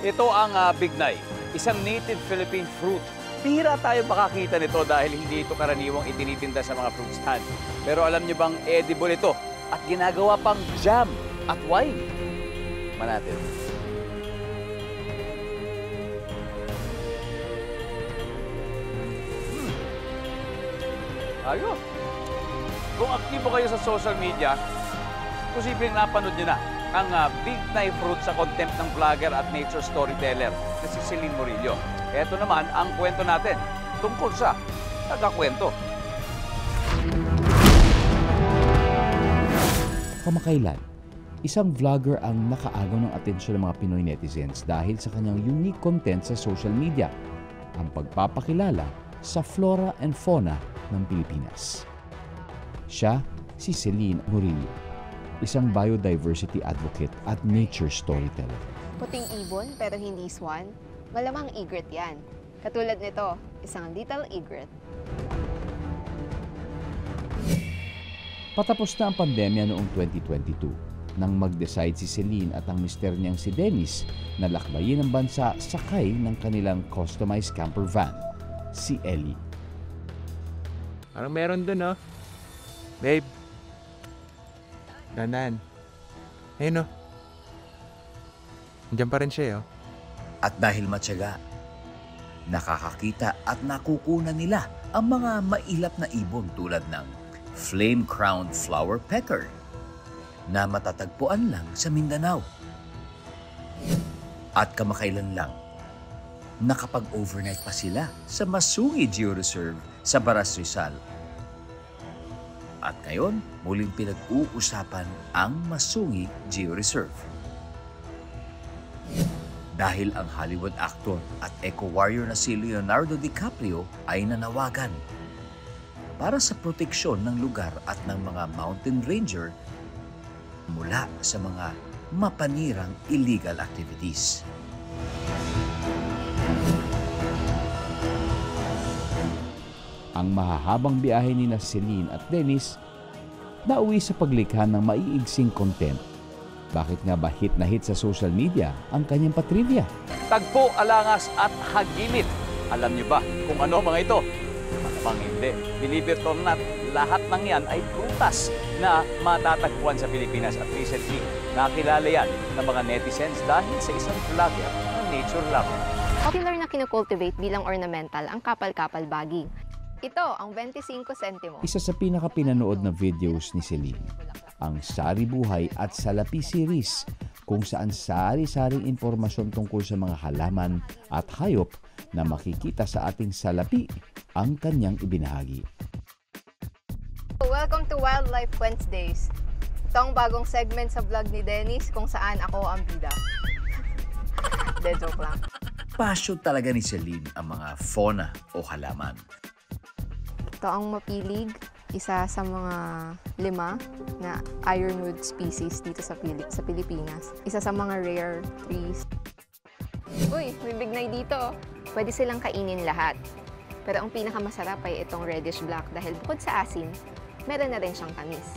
Ito ang bignay, isang native Philippine fruit. Bihira tayo makakita nito dahil hindi ito karaniwang itinitinda sa mga fruit stand. Pero alam niyo bang edible ito at ginagawa pang jam at wine? Manatin. Ayos. Kung aktibo kayo sa social media, posibleng napanood niyo na ang bignay fruit sa contempt ng vlogger at nature storyteller na si Celine Murillo. Ito naman ang kwento natin tungkol sa tagakwento. Kamakailan, isang vlogger ang nakaagaw ng atensyon ng mga Pinoy netizens dahil sa kanyang unique content sa social media, ang pagpapakilala sa flora and fauna ng Pilipinas. Siya si Celine Murillo, isang biodiversity advocate at nature storyteller. Puting ibon pero hindi swan, malamang egret yan. Katulad nito, isang little egret. Patapos na ang pandemya noong 2022 nang mag-decide si Celine at ang mister niyang si Dennis na lakbayin ang bansa sakay ng kanilang customized camper van, si Ellie. Parang meron dun, no? Babe. Danan. Ayun, no? Andiyan pa rin siya, oh. At dahil matyaga, nakakakita at nakukunan nila ang mga mailap na ibon tulad ng flame-crowned flower pecker na matatagpuan lang sa Mindanao. At kamakailan lang, nakapag-overnight pa sila sa Masungi Georeserve sa Baras Rizal. At ngayon, muling pinag-uusapan ang Masungi Georeserve. Dahil ang Hollywood actor at eco-warrior na si Leonardo DiCaprio ay nanawagan para sa proteksyon ng lugar at ng mga mountain ranger mula sa mga mapanirang illegal activities. Ang mahahabang biyahe ni na Celine at Dennis nauwi sa paglikha ng maiigsing content. Bakit nga ba hit na hit sa social media ang kanyang patrivia? Tagpo, alangas at hagimit. Alam niyo ba kung ano mga ito? Malamang hindi. Believe it or not, lahat ng yan ay prutas na matatagpuan sa Pilipinas. At recently, nakilala yan ng mga netizens dahil sa isang vlogger ng nature lover. Popular na kinukultivate bilang ornamental ang kapal-kapal baging. Ito ang 25 sentimo. Isa sa pinakapinanood na videos ni Celine, ang Sari Buhay at Salapi series, kung saan sari-saring impormasyon tungkol sa mga halaman at hayop na makikita sa ating salapi ang kanyang ibinahagi. Welcome to Wildlife Wednesdays. Ito ang bagong segment sa vlog ni Dennis kung saan ako ang bida. De, joke lang. Passion talaga ni Celine ang mga fauna o halaman. Ito ang mapilig, isa sa mga 5 na ironwood species dito sa Pilipinas. Isa sa mga rare trees. Uy, may bignay dito. Pwede silang kainin lahat. Pero ang pinakamasarap ay itong reddish black dahil bukod sa asim, meron na rin siyang tamis.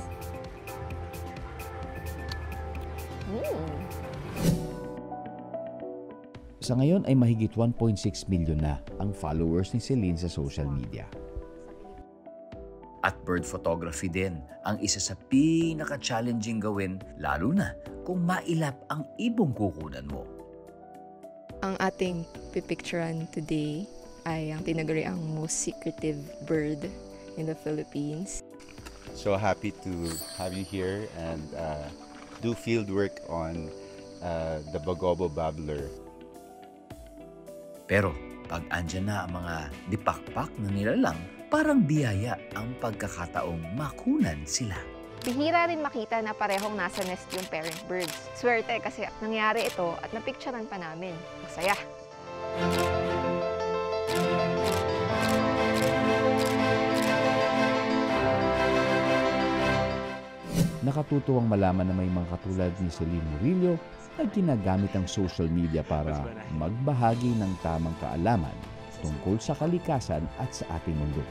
Sa ngayon ay mahigit 1.6 million na ang followers ni Celine sa social media. At bird photography din ang isa sa pinaka-challenging gawin, lalo na kung mailap ang ibong kukunan mo. Ang ating pipicturean today ay ang tinaguriang most secretive bird in the Philippines. So happy to have you here and do field work on the Bagobo Babbler. Pero pag andyan na ang mga dipakpak na nilalang, parang biyaya ang pagkakataong makunan sila. Bihira rin makita na parehong nasa nest yung parent birds. Swerte kasi nangyari ito at napicturean pa namin. Masaya! Nakatutuwang malaman na may mga katulad ni Celine Murillo na ginagamit ang social media para magbahagi ng tamang kaalaman tungkol sa kalikasan at sa ating mundo.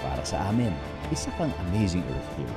Para sa amin, isa kang amazing Earth Hero.